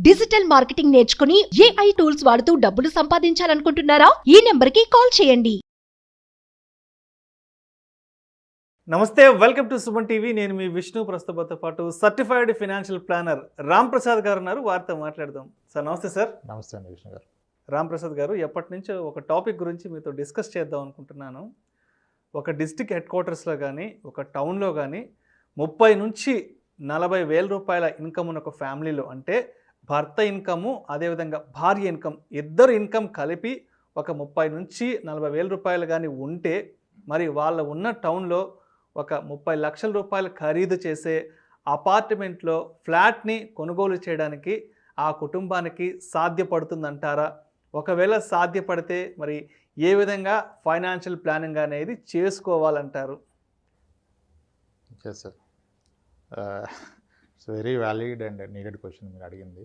Digital marketing నేర్చుకుని AI tools వాడుతూ డబ్బులు సంపాదించాలనుకుంటున్నారా? ఈ నెంబర్కి కాల్ చేయండి. నమస్తే, వెల్కమ్ టు సుమన్ టీవీ. నేను మీ విష్ణు. ప్రస్తుతంతో పాటు certified financial planner Ram Prasad గారు ఉన్నారు. వారితో మాట్లాడదాం. సార్ నమస్తే. సార్ నమస్తే అండి విష్ణు గారు. రామ్ ప్రసాద్ గారు, ఎప్పటి నుంచో ఒక టాపిక్ గురించి మీతో డిస్కస్ చేద్దాం అనుకుంటున్నాను. ఒక డిస్ట్రిక్ట్ హెడ్ క్వార్టర్స్లో కానీ ఒక టౌన్లో కానీ 30 నుంచి 40 వేల రూపాయల ఇన్కమ్ ఉన్న ఒక ఫ్యామిలీలో, అంటే భర్త ఇన్కము అదేవిధంగా భార్య ఇన్కమ్, ఇద్దరు ఇన్కమ్ కలిపి ఒక 30 నుంచి 40 వేల రూపాయలు కానీ ఉంటే, మరి వాళ్ళ ఉన్న టౌన్లో ఒక 30 లక్షల రూపాయలు ఖరీదు చేసే అపార్ట్మెంట్లో ఫ్లాట్ని కొనుగోలు చేయడానికి ఆ కుటుంబానికి సాధ్యపడుతుందంటారా? ఒకవేళ సాధ్యపడితే మరి ఏ విధంగా ఫైనాన్షియల్ ప్లానింగ్ అనేది చేసుకోవాలంటారు? Sir, it's very valid and needed question మీరు అడిగింది.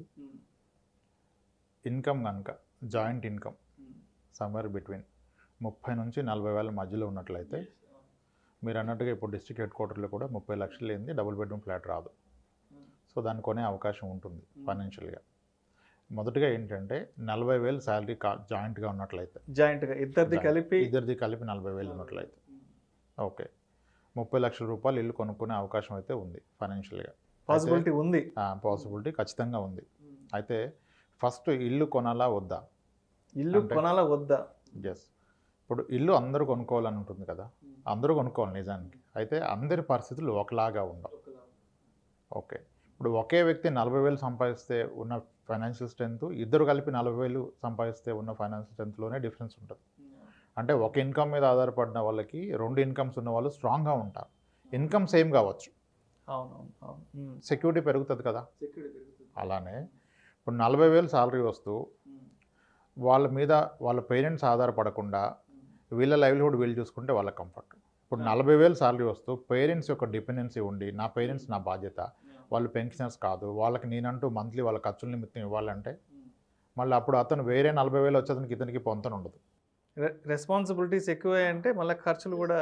ఇన్కమ్ కనుక జాయింట్ ఇన్కమ్ సమ్వేర్ బిట్వీన్ 30 నుంచి 40 వేల మధ్యలో ఉన్నట్లయితే, మీరు అన్నట్టుగా ఇప్పుడు డిస్ట్రిక్ట్ హెడ్ క్వార్టర్లో కూడా 30 లక్షలు లేనిది డబుల్ బెడ్రూమ్ ఫ్లాట్ రాదు. సో దాన్ని కొనే అవకాశం ఉంటుంది ఫైనాన్షియల్గా. మొదటగా ఏంటంటే 40,000 శాలరీ జాయింట్గా ఉన్నట్లయితే, జాయింట్గా ఇద్దరిది కలిపి 40,000 ఉన్నట్లయితే ఓకే, 30 లక్షల రూపాయలు ఇల్లు కొనుక్కునే అవకాశం అయితే ఉంది ఫైనాన్షియల్గా. పాసిబిలిటీ ఉంది. పాసిబిలిటీ ఖచ్చితంగా ఉంది. అయితే ఫస్ట్ ఇల్లు కొనాలా వద్దా? ఇల్లు కొనాలా వద్దా? ఎస్. ఇప్పుడు ఇల్లు అందరూ కొనుక్కోవాలని ఉంటుంది కదా, అందరూ కొనుక్కోవాలి నిజానికి. అయితే అందరి పరిస్థితులు ఒకలాగా ఉండవు. ఓకే, ఇప్పుడు ఒకే వ్యక్తి 40,000 సంపాదిస్తే ఉన్న ఫైనాన్షియల్ స్ట్రెంత్, ఇద్దరు కలిపి 40,000 సంపాదిస్తే ఉన్న ఫైనాన్షియల్ స్ట్రెంత్లోనే డిఫరెన్స్ ఉంటుంది. అంటే ఒక ఇన్కమ్ మీద ఆధారపడిన వాళ్ళకి 2 ఇన్కమ్స్ ఉన్న వాళ్ళు స్ట్రాంగ్గా ఉంటారు. ఇన్కమ్ సేమ్ కావచ్చు, సెక్యూరిటీ పెరుగుతుంది కదా. అలానే ఇప్పుడు 40,000 శాలరీ వస్తూ వాళ్ళ మీద వాళ్ళ పేరెంట్స్ ఆధారపడకుండా వీళ్ళ లైవ్లీహుడ్ వీళ్ళు చూసుకుంటే వాళ్ళ కంఫర్ట్. ఇప్పుడు 40,000 శాలరీ వస్తూ పేరెంట్స్ యొక్క డిపెండెన్సీ ఉండి, నా పేరెంట్స్ నా బాధ్యత, వాళ్ళు పెన్షనర్స్ కాదు, వాళ్ళకి నేనంటూ మంత్లీ వాళ్ళ ఖర్చుల నిమిత్తం ఇవ్వాలంటే, మళ్ళీ అప్పుడు అతను వేరే 40,000 వచ్చేదానికి ఇతనికి పొంతన ఉండదు. రెస్పాన్సిబిలిటీస్ ఎక్కువ అంటే మళ్ళీ ఖర్చులు కూడా.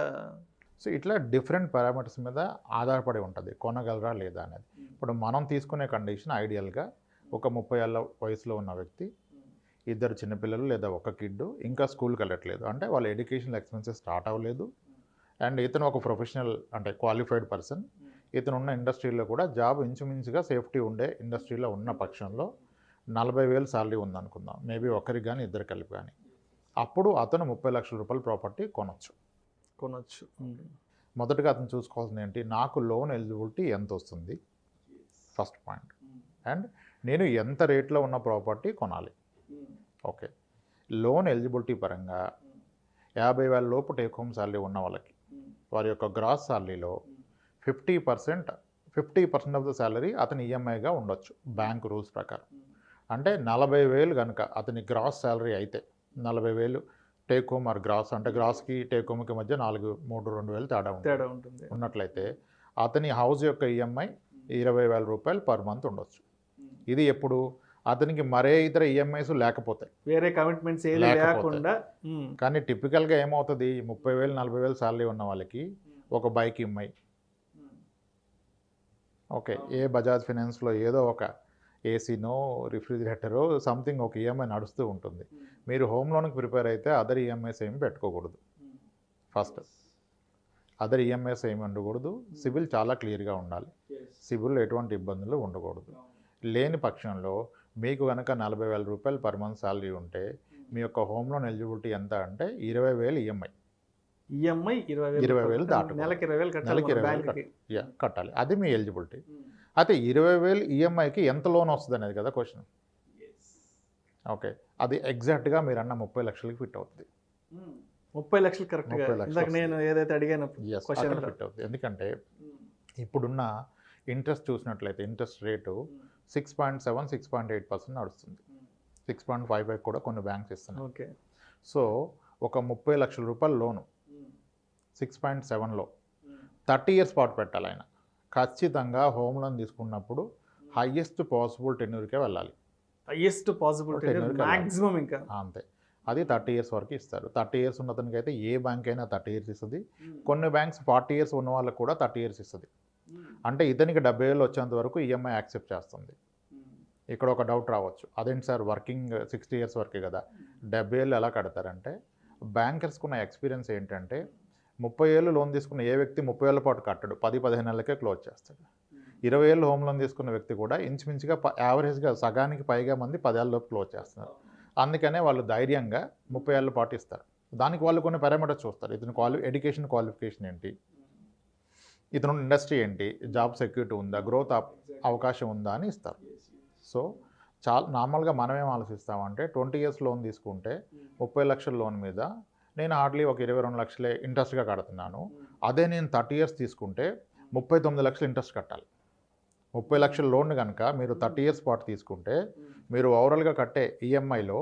సో ఇట్లా డిఫరెంట్ పారామీటర్స్ మీద ఆధారపడి ఉంటుంది కొనగలరా లేదా అనేది. ఇప్పుడు మనం తీసుకునే కండిషన్ ఐడియల్గా ఒక 30 ఏళ్ళ వయసులో ఉన్న వ్యక్తి, ఇద్దరు చిన్నపిల్లలు లేదా ఒక కిడ్, ఇంకా స్కూల్కి వెళ్ళట్లేదు, అంటే వాళ్ళ ఎడ్యుకేషనల్ ఎక్స్పెన్సెస్ స్టార్ట్ అవ్వలేదు, అండ్ ఇతను ఒక ప్రొఫెషనల్ అంటే క్వాలిఫైడ్ పర్సన్, ఇతను ఉన్న ఇండస్ట్రీలో కూడా జాబ్ ఇంచుమించుగా సేఫ్టీ ఉండే ఇండస్ట్రీలో ఉన్న పక్షంలో 40,000 శాలరీ ఉందనుకుందాం, మేబీ ఒకరికి కానీ ఇద్దరు కలిపి కానీ, అప్పుడు అతను 30 లక్షల రూపాయల ప్రాపర్టీ కొనవచ్చు. మొదటగా అతను చూసుకోవాల్సింది ఏంటి, నాకు లోన్ ఎలిజిబిలిటీ ఎంత వస్తుంది ఫస్ట్ పాయింట్, అండ్ నేను ఎంత రేట్లో ఉన్న ప్రాపర్టీ కొనాలి. ఓకే, లోన్ ఎలిజిబిలిటీ పరంగా 50,000 లోపు టేక్ హోమ్ శాలరీ ఉన్న వాళ్ళకి వారి యొక్క గ్రాస్ శాలరీలో 50% ఆఫ్ ద శాలరీ అతని ఈఎంఐగా ఉండొచ్చు బ్యాంక్ రూల్స్ ప్రకారం. అంటే 40,000 కనుక అతని గ్రాస్ శాలరీ అయితే, 40,000 టేక్ హోమ్ ఆర్ గ్రాస్, అంటే గ్రాస్కి టేక్ హోమ్కి మధ్య 2,000 తేడా ఉంటుంది ఉన్నట్లయితే, అతని హౌస్ యొక్క ఈఎంఐ 20,000 రూపాయలు పర్ మంత్ ఉండొచ్చు. ఇది ఎప్పుడు అతనికి మరే ఇతర ఈఎంఐస్ లేకపోతే, వేరే కమిట్మెంట్స్ లేకుండా. కానీ టిపికల్గా ఏమవుతుంది, 30,000 40,000 శాలరీ ఉన్న వాళ్ళకి ఒక బైక్ ఈఎంఐ, ఓకే, ఏ బజాజ్ ఫైనాన్స్లో ఏదో ఒక ఏసీనో రిఫ్రిజిరేటరో సంథింగ్ ఒక ఈఎంఐ నడుస్తూ ఉంటుంది. మీరు హోమ్ లోన్కి ప్రిపేర్ అయితే అదర్ ఈఎంఐస్ ఏమి పెట్టుకోకూడదు. ఫస్ట్ అదర్ ఈఎంఐస్ ఏమి ఉండకూడదు. సిబిల్ చాలా క్లియర్గా ఉండాలి. సిబిల్ ఎటువంటి ఇబ్బందులు ఉండకూడదు. లేని పక్షంలో మీకు కనుక 40,000 రూపాయలు పర్ మంత్ శాలరీ ఉంటే, మీ యొక్క హోమ్ లోన్ ఎలిజిబిలిటీ ఎంత అంటే 20,000 ఈఎంఐ 20,000 దాటు, నెలకి 20,000 కట్టాలి. అది మీ ఎలిజిబిలిటీ. అయితే 20,000 ఈఎంఐకి ఎంత లోన్ వస్తుంది అనేది కదా క్వశ్చన్. ఓకే, అది ఎగ్జాక్ట్గా మీరు అన్న 30 లక్షలకి ఫిట్ అవుతుంది. 30 లక్షలు కరెక్ట్గా నేను ఏదైతే అడిగాను ఫిట్ అవుతుంది. ఎందుకంటే ఇప్పుడున్న ఇంట్రెస్ట్ చూసినట్లయితే ఇంట్రెస్ట్ రేటు 6.7 6.8% నడుస్తుంది. 6.55 కూడా కొన్ని బ్యాంక్స్ ఇస్తున్నాయి. ఓకే, సో ఒక 30 లక్షల రూపాయల లోను 6.7లో 30 ఇయర్స్ పాటు పెట్టాలి. ఆయన ఖచ్చితంగా హోమ్ లోన్ తీసుకున్నప్పుడు హైయెస్ట్ పాసిబుల్ టెన్యూర్కే వెళ్ళాలి. హైయెస్ట్ పాసిబుల్ మ్యాక్సిమం ఇంకా అంతే. అది 30 ఇయర్స్ వరకు ఇస్తారు. 30 ఇయర్స్ ఉన్న అతనికి అయితే ఏ బ్యాంక్ అయినా 30 ఇయర్స్ ఇస్తుంది. కొన్ని బ్యాంక్స్ 40 ఇయర్స్ ఉన్న వాళ్ళకి కూడా 30 ఇయర్స్ ఇస్తుంది. అంటే ఇతనికి 70,000 వచ్చేంత వరకు ఈఎంఐ యాక్సెప్ట్ చేస్తుంది. ఇక్కడ ఒక డౌట్ రావచ్చు, అదేంటి సార్ వర్కింగ్ 60 ఇయర్స్ వరకే కదా 70 ఏళ్ళు ఎలా కడతారంటే, బ్యాంకర్స్కున్న ఎక్స్పీరియన్స్ ఏంటంటే 30 ఏళ్ళు లోన్ తీసుకున్న ఏ వ్యక్తి 30 ఏళ్ళ పాటు కట్టడు, 10-15 నెలలకే క్లోజ్ చేస్తాడు. 20 ఏళ్ళు హోమ్ లోన్ తీసుకున్న వ్యక్తి కూడా ఇంచుమించుగా యావరేజ్గా సగానికి పైగా మంది 10 ఏళ్ళలోపు క్లోజ్ చేస్తున్నారు. అందుకనే వాళ్ళు ధైర్యంగా 30 ఏళ్ళ పాటు ఇస్తారు. దానికి వాళ్ళు కొన్ని పారామీటర్స్ చూస్తారు. ఇతను ఎడ్యుకేషన్ క్వాలిఫికేషన్ ఏంటి, ఇతను ఇండస్ట్రీ ఏంటి, జాబ్ సెక్యూరిటీ ఉందా, గ్రోత్ అవకాశం ఉందా అని ఇస్తారు. సో చాలా నార్మల్గా మనం ఏం ఆలోచిస్తామంటే 20 ఇయర్స్ లోన్ తీసుకుంటే 30 లక్షల లోన్ మీద నేను హార్డ్లీ ఒక 22 లక్షలే ఇంట్రెస్ట్గా కడుతున్నాను. అదే నేను 30 ఇయర్స్ తీసుకుంటే 39 లక్షలు ఇంట్రెస్ట్ కట్టాలి. 30 లక్షల లోన్ కనుక మీరు 30 ఇయర్స్ పాటు తీసుకుంటే మీరు ఓవరాల్గా కట్టే ఈఎంఐలో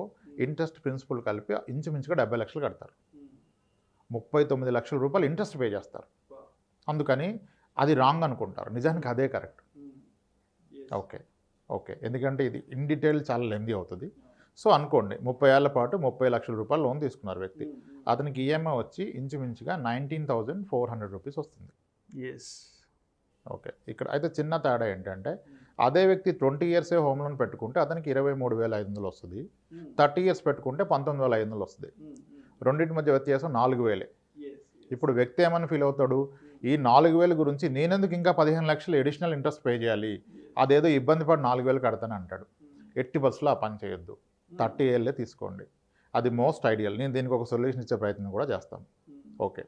ఇంట్రెస్ట్ ప్రిన్సిపల్ కలిపి ఇంచుమించుగా 70 లక్షలు కడతారు. 39 లక్షల రూపాయలు ఇంట్రెస్ట్ పే చేస్తారు. అందుకని అది రాంగ్ అనుకుంటారు, నిజానికి అదే కరెక్ట్. ఓకే ఎందుకంటే ఇది ఇన్ డీటెయిల్ చాలా లెందీ అవుతుంది. సో అనుకోండి 30 ఏళ్ల పాటు 30 లక్షల రూపాయలు లోన్ తీసుకున్నారు వ్యక్తి, అతనికి ఈఎంఐ వచ్చి ఇంచుమించుగా 19,400 రూపీస్ వస్తుంది. ఓకే, ఇక్కడ అయితే చిన్న తేడా ఏంటంటే అదే వ్యక్తి 20 ఇయర్సే హోమ్ లోన్ పెట్టుకుంటే అతనికి 23,500 వస్తుంది, 30 ఇయర్స్ పెట్టుకుంటే 19,500 వస్తుంది. రెండింటి మధ్య వ్యత్యాసం 4,000. ఇప్పుడు వ్యక్తి ఏమని ఫీల్ అవుతాడు, ఈ 4,000 గురించి నేనెందుకు ఇంకా 15 లక్షలు అడిషనల్ ఇంట్రెస్ట్ పే చేయాలి, అదేదో ఇబ్బంది పడి 4,000 కడతాను అంటాడు. ఎట్టి బస్సులో ఆ పని చేయొద్దు, 30 ఏళ్ళే తీసుకోండి, అది మోస్ట్ ఐడియల్. నేను దీనికి ఒక సొల్యూషన్ ఇచ్చే ప్రయత్నం కూడా చేస్తాను. ఓకే,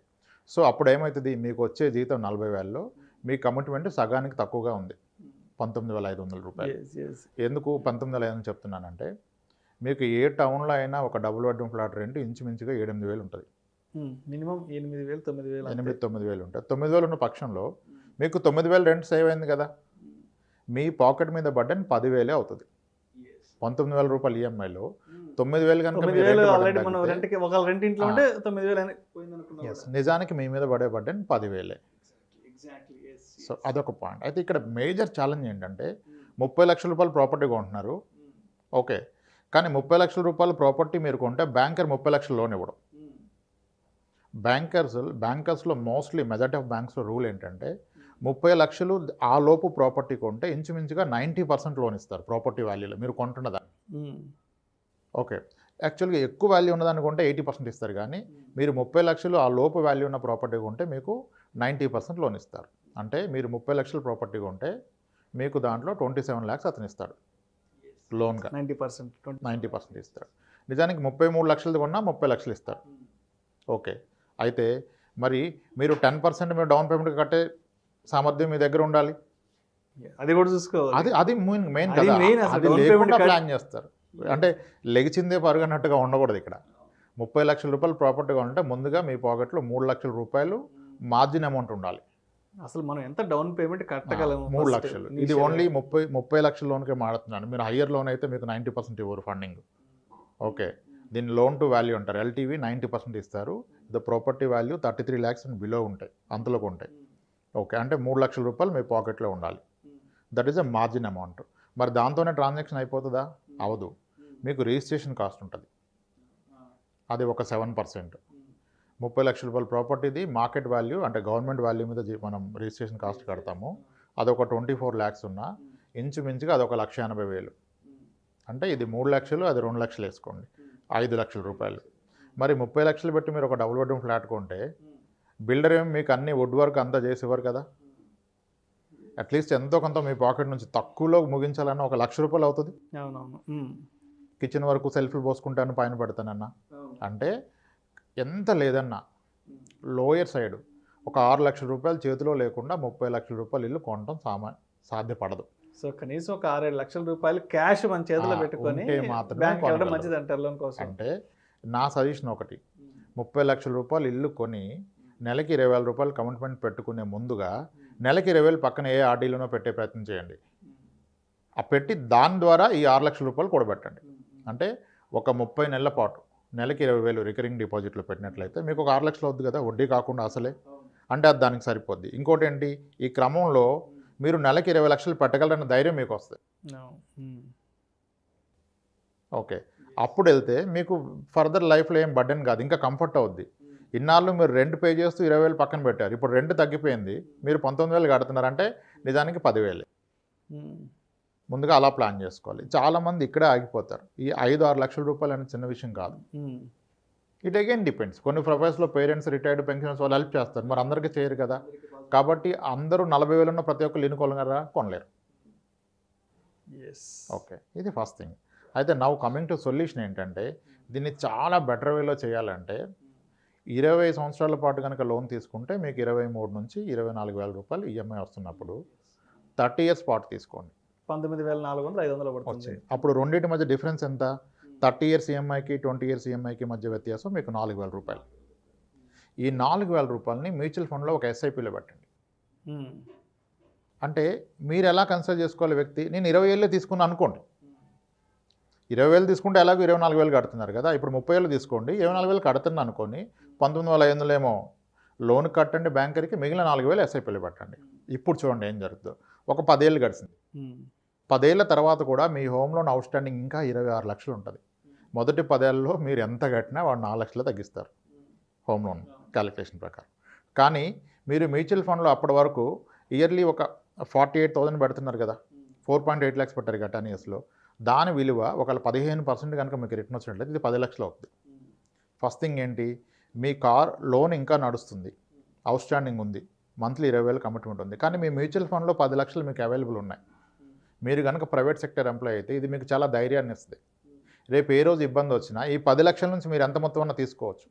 సో అప్పుడు ఏమవుతుంది, మీకు వచ్చే జీతం 40,000లో మీ కమిట్మెంట్ సగానికి తక్కువగా ఉంది, 19,500 రూపాయలు. ఎందుకు 19,500 చెప్తున్నానంటే, మీకు ఏ టౌన్లో అయినా ఒక డబుల్ బెడ్రూమ్ ఫ్లాట్ రెంట్ ఇంచుమించుగా 7-8 వేలు ఉంటుంది. మినిమం 8,000-9,000 8,000-9,000 ఉంటుంది. 9,000 ఉన్న పక్షంలో మీకు 9,000 రెంట్ సేవ్ అయింది కదా, మీ పాకెట్ మీద బడ్డన్ 10,000 అవుతుంది. 19,000 రూపాయలు ఈఎంఐలో 9,000 కనుక నిజానికి మీ మీద పడే బడ్డన్ 10,000. సో అదొక పాయింట్. అయితే ఇక్కడ మేజర్ ఛాలెంజ్ ఏంటంటే 30 లక్షల రూపాయలు ప్రాపర్టీ కొంటున్నారు, ఓకే, కానీ 30 లక్షల రూపాయల ప్రాపర్టీ మీరు కొంటే బ్యాంకర్ 30 లక్షల లోన్ ఇవ్వడం. బ్యాంకర్స్లో మోస్ట్లీ మెజారిటీ ఆఫ్ బ్యాంక్స్లో రూల్ ఏంటంటే 30 లక్షలు ఆ లోపు ప్రాపర్టీ కొంటే ఇంచుమించుగా 90% లోన్ ఇస్తారు ప్రాపర్టీ వాల్యూలో మీరు కొంటున్నదాన్ని. ఓకే, యాక్చువల్గా ఎక్కువ వాల్యూ ఉన్నదాన్ని కొంటే 80% ఇస్తారు, కానీ మీరు 30 లక్షలు ఆ లోపు వాల్యూ ఉన్న ప్రాపర్టీ కొంటే మీకు 90% లోన్ ఇస్తారు. అంటే మీరు 30 లక్షల ప్రాపర్టీ కొంటే మీకు దాంట్లో 27 lakhs అతను ఇస్తాడు లోన్గా, 90% ఇస్తాడు. నిజానికి 33 లక్షలది కొన్నా 30 లక్షలు ఇస్తారు. ఓకే, అయితే మరి మీరు 10% మీరు డౌన్ పేమెంట్ కట్టే సామర్థ్యం మీ దగ్గర ఉండాలి, అది కూడా చూసుకోవాలి. అది మెయిన్ కదా, అది లేకుండా ప్లాన్ చేస్తారు. అంటే లెగిచిందే పరుగన్నట్టుగా ఉండకూడదు. ఇక్కడ 30 లక్షల రూపాయలు ప్రాపర్టీగా ఉంటే ముందుగా మీ పాకెట్లో 3 లక్షల రూపాయలు మార్జిన్ అమౌంట్ ఉండాలి. అసలు మనం ఎంత డౌన్ పేమెంట్ కట్టగలము? 3 లక్షలు. ఇది ఓన్లీ 30 లక్షల లోన్కే మాడుతున్నాను. మీరు హయ్యర్ లోన్ అయితే మీకు 90% ఇవ్వరు ఫండింగ్. ఓకే, దీన్ని లోన్ టు వాల్యూ అంటారు. ఎల్టీవీ 90% ఇస్తారు. The property value 33 lakhs and below ఉంటాయి, అంతలోకి ఉంటాయి. ఓకే, అంటే 3 లక్షల రూపాయలు మీ పాకెట్లో ఉండాలి. That is a margin amount. మరి దాంతోనే ట్రాన్సాక్షన్ అయిపోతుందా? అవదు. మీకు రిజిస్ట్రేషన్ కాస్ట్ ఉంటుంది, అది ఒక 7%. 30 లక్షల రూపాయల ప్రాపర్టీది మార్కెట్ వాల్యూ అంటే గవర్నమెంట్ వాల్యూ మీద మనం రిజిస్ట్రేషన్ కాస్ట్ కడతాము. అదొక 24 lakhs ఉన్నా ఇంచుమించుగా అదొక 1,80,000. అంటే ఇది 3 లక్షలు, అది 2 లక్షలు వేసుకోండి, 5 లక్షల రూపాయలు. మరి 30 లక్షలు పెట్టి మీరు ఒక డబుల్ బెడ్రూమ్ ఫ్లాట్ కొంటే బిల్డర్ ఏమి మీకు అన్ని వుడ్ వర్క్ అంతా చేసేవారు కదా. అట్లీస్ట్ ఎంతో కొంత మీ పాకెట్ నుంచి తక్కువలో ముగించాలన్న ఒక 1,00,000 రూపాయలు అవుతుంది. కిచెన్ వరకు సెల్ఫ్లు పోసుకుంటాను పైన పెడతానన్నా అంటే ఎంత లేదన్నా లోయర్ సైడ్ ఒక 6 లక్షల రూపాయలు చేతిలో లేకుండా 30 లక్షల రూపాయలు ఇల్లు కొనడం సాధ్యపడదు. సో కనీసం ఒక 6-7 లక్షల రూపాయలు క్యాష్ మన చేతిలో పెట్టుకొని మంచిది అంటారు లోన్ కోసం. అంటే నా సజెషన్ ఒకటి, 30 లక్షల రూపాయలు ఇల్లు కొని నెలకి 20,000 రూపాయలు కమిట్మెంట్ పెట్టుకునే ముందుగా నెలకి 20,000 పక్కన ఏ ఆర్డీలోనో పెట్టే ప్రయత్నం చేయండి. ఆ పెట్టి దాని ద్వారా ఈ 6 లక్షల రూపాయలు కూడబెట్టండి. అంటే ఒక 30 నెలల పాటు నెలకి 20,000 రికరింగ్ డిపాజిట్లో పెట్టినట్లయితే మీకు ఒక 6 లక్షలు అవుద్ది కదా, వడ్డీ కాకుండా అసలే. అంటే అది దానికి సరిపోద్ది. ఇంకోటి ఏంటి, ఈ క్రమంలో మీరు నెలకి 20 లక్షలు పెట్టగలరన్న ధైర్యం మీకు వస్తుంది. ఓకే, అప్పుడు వెళ్తే మీకు ఫర్దర్ లైఫ్లో ఏం బర్డెన్ కాదు, ఇంకా కంఫర్ట్ అవుద్ది. ఇన్నాళ్ళు మీరు రెంట్ పే చేస్తూ 20,000 పక్కన పెట్టారు, ఇప్పుడు రెంట్ తగ్గిపోయింది, మీరు 19,000 కడుతున్నారంటే నిజానికి 10,000. ముందుగా అలా ప్లాన్ చేసుకోవాలి. చాలామంది ఇక్కడే ఆగిపోతారు. ఈ 5-6 లక్షల రూపాయలు అనేది చిన్న విషయం కాదు. It again depends. కొన్ని ప్రొఫెషన్స్లో పేరెంట్స్, రిటైర్డ్ పెన్షనర్స్ వాళ్ళు హెల్ప్ చేస్తారు. మరి అందరికీ చేయరు కదా. కాబట్టి అందరూ 40,000 ఉన్న ప్రతి ఒక్కరు ఇల్లు కొనలేరు. ఓకే, ఇది ఫస్ట్ థింగ్. అయితే నౌ కమింగ్ టు సొల్యూషన్ ఏంటంటే, దీన్ని చాలా బెటర్ వేలో చేయాలంటే 20 సంవత్సరాల పాటు కనుక లోన్ తీసుకుంటే మీకు 23 నుంచి 24,000 రూపాయలు ఈఎంఐ వస్తున్నప్పుడు 30 ఇయర్స్ పాటు తీసుకోండి. 19,400 పడుతుంది. అప్పుడు రెండింటి మధ్య డిఫరెన్స్ ఎంత? 30 ఇయర్స్ ఈఎంఐకి 20 ఇయర్స్ ఈఎంఐకి మధ్య వ్యత్యాసం మీకు 4,000 రూపాయలు. ఈ 4,000 రూపాయలని మ్యూచువల్ ఫండ్లో ఒక ఎస్ఐపిలో పెట్టండి. అంటే మీరు ఎలా కన్సిడర్ చేసుకోవాలి? వ్యక్తి నేను 20 ఏళ్ళే తీసుకున్నాను అనుకోండి. 20,000 తీసుకుంటే ఎలాగో 24,000 కడుతున్నారు కదా. ఇప్పుడు 30 ఏళ్ళు తీసుకోండి, 24,000 కడుతున్నా అనుకోని 19,500 ఏమో లోన్ కట్టండి బ్యాంకర్కి, మిగిలిన 4,000 ఎస్ఐపిలో పెట్టండి. ఇప్పుడు చూడండి ఏం జరుగుతుందో. ఒక 10 ఏళ్ళు గడిచింది. 10 ఏళ్ళ తర్వాత కూడా మీ హోమ్ లోన్ అవుట్ స్టాండింగ్ ఇంకా 26 లక్షలు ఉంటుంది. మొదటి 10 ఏళ్ళలో మీరు ఎంత కట్టినా వాడు 4 లక్షలు తగ్గిస్తారు హోమ్ లోన్ క్యాలిక్యులేషన్ ప్రకారం. కానీ మీరు మ్యూచువల్ ఫండ్లో అప్పటి వరకు ఇయర్లీ ఒక 48,000 పెడుతున్నారు కదా, 4.8 lakhs పెట్టారు కదా 10 yearsలో. దాని విలువ ఒకవేళ 15% కనుక మీకు రిటర్న్ వచ్చినట్లయితే ఇది 10 లక్షలు అవుతుంది. ఫస్ట్ థింగ్ ఏంటి, మీ కార్ లోన్ ఇంకా నడుస్తుంది, అవుట్ స్టాండింగ్ ఉంది, మంత్లీ 20,000 కమిట్మెంట్ ఉంది. కానీ మీ మ్యూచువల్ ఫండ్లో 10 లక్షలు మీకు అవైలబుల్ ఉన్నాయి. మీరు కనుక ప్రైవేట్ సెక్టర్ ఎంప్లాయ్ అయితే ఇది మీకు చాలా ధైర్యాన్ని ఇస్తుంది. రేపు ఏ రోజు ఇబ్బంది వచ్చినా ఈ 10 లక్షల నుంచి మీరు ఎంత మొత్తం అన్నా తీసుకోవచ్చు.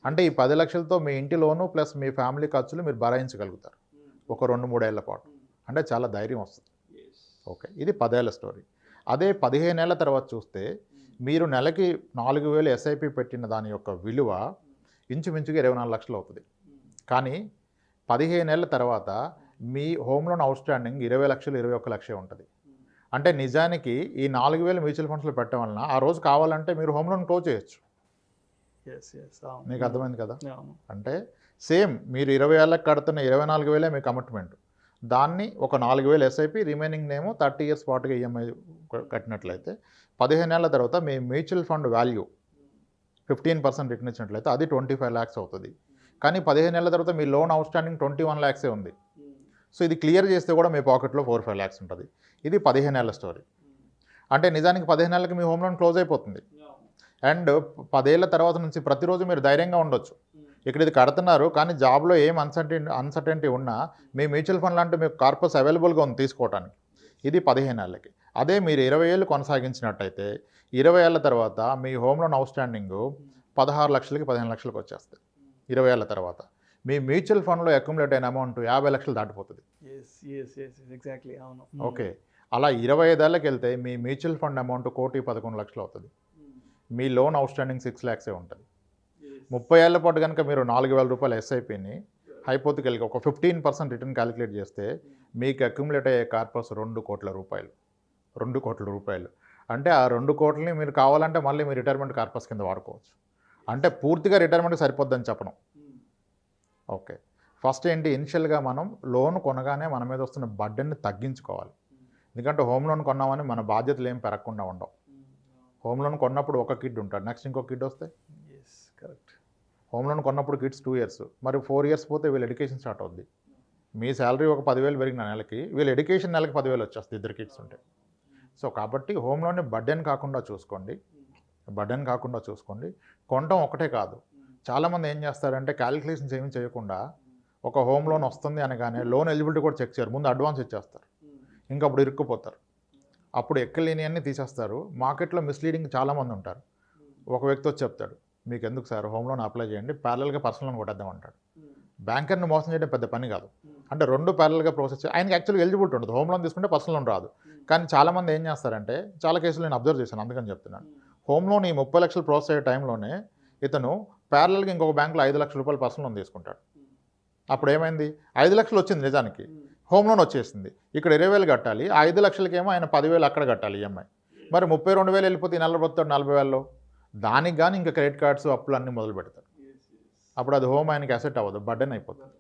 అంటే ఈ 10 లక్షలతో మీ ఇంటి లోను ప్లస్ మీ ఫ్యామిలీ ఖర్చులు మీరు భరాయించగలుగుతారు ఒక 2-3 ఏళ్ల పాటు. అంటే చాలా ధైర్యం వస్తుంది. ఓకే, ఇది 10 ఏళ్ల స్టోరీ. అదే 15 ఏళ్ల తర్వాత చూస్తే మీరు నెలకి 4,000 ఎస్ఐపి పెట్టిన దాని యొక్క విలువ ఇంచుమించుగా 24 లక్షలు అవుతుంది. కానీ 15 ఏళ్ల తర్వాత మీ హోమ్ లోన్ అవుట్ స్టాండింగ్ 20 లక్షలు 21 లక్షే ఉంటుంది. అంటే నిజానికి ఈ 4,000 మ్యూచువల్ ఫండ్స్లో పెట్టడం వలన ఆ రోజు కావాలంటే మీరు హోమ్ లోన్ క్లోజ్ చేయొచ్చు. మీకు అర్థమైంది కదా. అంటే సేమ్ మీరు 20 ఏళ్ళకి కడుతున్న 24,000 మీ కమిట్మెంట్, దాన్ని ఒక 4,000 ఎస్ఐపి, రిమైనింగ్ నేమో 30 ఇయర్స్ పాటుగా ఈఎంఐ కట్టినట్లయితే 15 ఏళ్ల తర్వాత మీ మ్యూచువల్ ఫండ్ వాల్యూ 15% రిటర్న్ ఇచ్చినట్లయితే అది 25 lakhs అవుతుంది. కానీ 15 ఏళ్ల తర్వాత మీ లోన్ అవుట్ స్టాండింగ్ 21 lakhs ఉంది. సో ఇది క్లియర్ చేస్తే కూడా మీ పాకెట్లో 4-5 lakhs ఉంటుంది. ఇది 15 ఏళ్ల స్టోరీ. అంటే నిజానికి 15 ఏళ్ళకి మీ హోమ్ లోన్ క్లోజ్ అయిపోతుంది. అండ్ 10 ఏళ్ల తర్వాత నుంచి ప్రతిరోజు మీరు ధైర్యంగా ఉండొచ్చు. ఇక్కడ ఇది కడుతున్నారు కానీ జాబ్లో ఏం అన్సర్టెంటీ ఉన్నా మీ మ్యూచువల్ ఫండ్ లాంటి మీకు కార్పస్ అవైలబుల్గా ఉంది తీసుకోవడానికి. ఇది 15 ఏళ్ళకి. అదే మీరు 20 ఏళ్ళు కొనసాగించినట్టయితే 20 ఏళ్ల తర్వాత మీ హోమ్ లోన్ అవుట్ స్టాండింగ్ 16 లక్షలకి 15 లక్షలకు వచ్చేస్తుంది. 20 ఏళ్ల తర్వాత మీ మ్యూచువల్ ఫండ్లో అక్యుములేట్ అయిన అమౌంట్ 50 లక్షలు దాటిపోతుంది. ఓకే, అలా 25 ఏళ్ళకి వెళ్తే మీ మ్యూచువల్ ఫండ్ అమౌంట్ 1,11 లక్షలు అవుతుంది. మీ లోన్ అవుట్ స్టాండింగ్ 6 lakhs ఉంటుంది. 30 ఏళ్ల పాటు కనుక మీరు 4,000 రూపాయలు ఎస్ఐపిని హైపోతికల్గా ఒక 15% రిటర్న్ క్యాలిక్యులేట్ చేస్తే మీకు అక్యుములేట్ అయ్యే కార్పస్ 2 కోట్ల రూపాయలు. 2 కోట్ల రూపాయలు అంటే ఆ 2 కోట్లని మీరు కావాలంటే మళ్ళీ మీ రిటైర్మెంట్ కార్పస్ కింద వాడుకోవచ్చు. అంటే పూర్తిగా రిటైర్మెంట్ సరిపోద్దని చెప్పను. ఓకే, ఫస్ట్ ఏంటి, ఇనిషియల్గా మనం లోన్ కొనగానే మన మీద వస్తున్న బర్డెన్ని తగ్గించుకోవాలి. ఎందుకంటే హోమ్ లోన్ కొన్నామని మన బాధ్యతలు ఏం పెరగకుండా ఉండవు. హోమ్ లోన్ కొన్నప్పుడు ఒక కిడ్ ఉంటాడు, నెక్స్ట్ ఇంకో కిడ్ వస్తే కరెక్ట్. హోమ్ లోన్ కొన్నప్పుడు కిడ్స్ 2 years, మరి 4 years పోతే వీళ్ళ ఎడ్యుకేషన్ స్టార్ట్ అవుద్ది. మీ శాలరీ ఒక 10,000 పెరిగిన నెలకి వీళ్ళ ఎడ్యుకేషన్ నెలకి 10,000 వచ్చేస్తుంది 2 kids ఉంటే. సో కాబట్టి హోమ్ లోన్ని బర్డెన్ కాకుండా చూసుకోండి. కొనటం ఒకటే కాదు, చాలామంది ఏం చేస్తారంటే క్యాలిక్యులేషన్స్ ఏమీ చేయకుండా ఒక హోమ్ లోన్ వస్తుంది అనగానే లోన్ ఎలిజిబిలిటీ కూడా చెక్ చేయరు, ముందు అడ్వాన్స్ ఇచ్చేస్తారు. ఇంకా అప్పుడు ఇరుక్కుపోతారు. అప్పుడు ఎక్కలేనివన్నీ తీసేస్తారు. మార్కెట్లో మిస్లీడింగ్ చాలామంది ఉంటారు. ఒక వ్యక్తి వచ్చి చెప్తాడు, మీకు ఎందుకు సార్ హోమ్ లోన్ అప్లై చేయండి, ప్యారలల్గా పర్సనల్ లోన్ కొట్టేద్దాం అంటాడు. బ్యాంకర్ని మోసం చేయడం పెద్ద పని కాదు. అంటే 2 ప్యారలల్గా ప్రాసెస్ ఆయనకి యాక్చువల్గా ఎలిజిబిలిటీ ఉంటుంది. హోమ్ లోన్ తీసుకుంటే పర్సనల్ లోన్ రాదు. కానీ చాలామంది ఏం చేస్తారంటే, చాలా కేసులు నేను అబ్జర్వ్ చేశాను, అందుకని చెప్తున్నాను. హోమ్ లోన్ ఈ 30 లక్షలు ప్రాసెస్ అయ్యే టైంలోనే ఇతను ప్యారలల్గా ఇంకొక బ్యాంకులో 5 లక్షల రూపాయలు పర్సనల్ లోన్ తీసుకుంటాడు. అప్పుడు ఏమైంది, 5 లక్షలు వచ్చింది నిజానికి, హోమ్ లోన్ వచ్చేసింది. ఇక్కడ 20,000 కట్టాలి, ఆ 5 లక్షలకేమో ఆయన 10,000 అక్కడ కట్టాలి ఈఎంఐ. మరి 32,000 వెళ్ళిపోతే 40,000 దానికి కానీ ఇంకా క్రెడిట్ కార్డ్స్ అప్పులు అన్నీ మొదలు పెడతారు. అప్పుడు అది హోమ్ ఆయనకి అసెట్ అవ్వదు, బర్డెన్ అయిపోతుంది.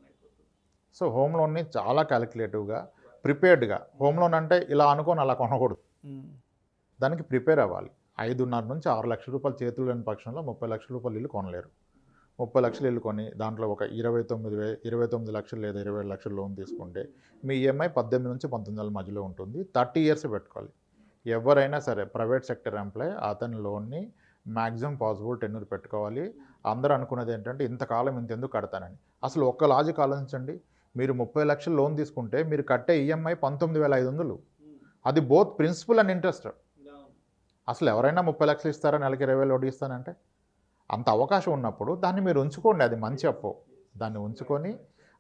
సో హోమ్ లోన్ని చాలా క్యాలిక్యులేటివ్గా ప్రిపేర్డ్గా, హోమ్ లోన్ అంటే ఇలా అనుకొని అలా కొనకూడదు, దానికి ప్రిపేర్ అవ్వాలి. 5.5 నుంచి 6 లక్షల రూపాయలు చేతులు లేని పక్షంలో 30 లక్షల రూపాయలు ఇల్లు కొనలేరు. 30 లక్షలు ఇల్లు కొని దాంట్లో ఒక 29 లక్షలు లేదా 27 లక్షలు లోన్ తీసుకుంటే మీ ఈఎంఐ 18 నుంచి 19 మధ్యలో ఉంటుంది. 30 years పెట్టుకోవాలి. ఎవరైనా సరే ప్రైవేట్ సెక్టర్ ఎంప్లాయ్ అతని లోన్ని మ్యాక్సిమం పాసిబుల్ టెన్యూర్ పెట్టుకోవాలి. అందరూ అనుకున్నది ఏంటంటే ఇంతకాలం ఇంతెందుకు కడతానని. అసలు ఒక్క లాజిక్ ఆలోచించండి, మీరు 30 లక్షలు లోన్ తీసుకుంటే మీరు కట్టే ఈఎంఐ 19,500. అది బోత్ ప్రిన్సిపల్ అండ్ ఇంట్రెస్ట్. అసలు ఎవరైనా 30 లక్షలు ఇస్తారా నెలకి 20,000 వడ్డీ ఇస్తానంటే? అంత అవకాశం ఉన్నప్పుడు దాన్ని మీరు ఉంచుకోండి, అది మంచి అప్పు. దాన్ని ఉంచుకొని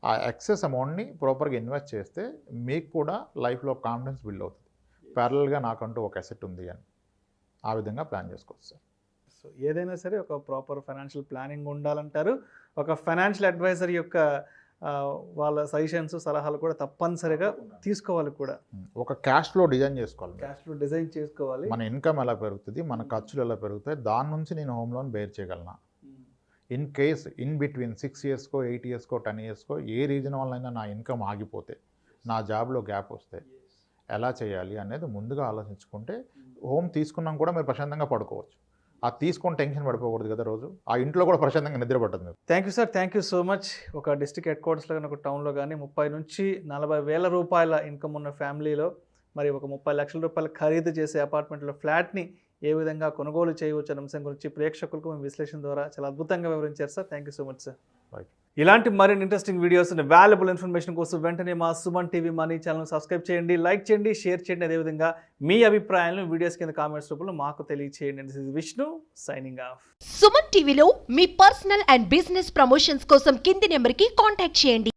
ఆ ఎక్సెస్ అమౌంట్ని ప్రాపర్గా ఇన్వెస్ట్ చేస్తే మీకు కూడా లైఫ్లో కాన్ఫిడెన్స్ బిల్డ్ అవుతుంది. ప్యారలల్గా నాకంటూ ఒక అసెట్ ఉంది అని ఆ విధంగా ప్లాన్ చేసుకోవచ్చు సార్. సో ఏదైనా సరే ఒక ప్రాపర్ ఫైనాన్షియల్ ప్లానింగ్ ఉండాలంటారు. ఒక ఫైనాన్షియల్ అడ్వైజర్ యొక్క వాళ్ళ సజెషన్స్ సలహాలు కూడా తప్పనిసరిగా తీసుకోవాలి కూడా. ఒక క్యాష్ ఫ్లో డిజైన్ చేసుకోవాలి. క్యాష్ ఫ్లో డిజైన్ చేసుకోవాలి. మన ఇన్కమ్ ఎలా పెరుగుతుంది, మన ఖర్చులు ఎలా పెరుగుతాయి, దాని నుంచి నేను హోమ్ లోన్ బేర్ చేయగలనా. ఇన్ కేస్ ఇన్ బిట్వీన్ 6 ఇయర్స్కో 8 ఇయర్స్కో 10 ఇయర్స్కో ఏ రీజన్ వల్ల నా ఇన్కమ్ ఆగిపోతే, నా జాబ్లో గ్యాప్ వస్తే ఎలా చేయాలి అనేది ముందుగా ఆలోచించుకుంటే హోమ్ తీసుకున్నాం కూడా మీరు ప్రశాంతంగా పడుకోవచ్చు. ఆ తీసుకొని టెన్షన్ పడిపోకూడదు కదా రోజు. ఆ ఇంట్లో కూడా ప్రశాంతంగా నిద్ర పట్టదు మీరు. Thank you sir, thank you so much. ఒక డిస్ట్రిక్ట్ హెడ్ క్వార్టర్స్లో కానీ ఒక టౌన్లో కానీ 30 నుంచి 40 వేల రూపాయల ఇన్కమ్ ఉన్న ఫ్యామిలీలో మరి ఒక 30 లక్షల రూపాయలు ఖరీదు చేసే అపార్ట్మెంట్లో ఫ్లాట్ని ఏ విధంగా కొనుగోలు చేయవచ్చు అనే అంశం గురించి ప్రేక్షకులకు మేము విశ్లేషణ ద్వారా చాలా అద్భుతంగా వివరించారు sir. Thank you so much sir. Right. ఇలాంటి మరిన్ని ఇంట్రెస్టింగ్ వీడియోస్ వాల్యుబుల్ ఇన్ఫర్మేషన్ కోసం వెంటనే మా Suman TV money channel subscribe చేయండి, లైక్ చేయండి, షేర్ చేయండి. అదేవిధంగా మీ అభిప్రాయాలను వీడియోస్ కింద కామెంట్స్ రూపంలో మాకు తెలియచేయండి. This is Vishnu signing off. Suman టీవీలో మీ పర్సనల్ అండ్ బిజినెస్ ప్రమోషన్స్ కోసం కింది నెంబర్కి కాంటాక్ట్ చేయండి.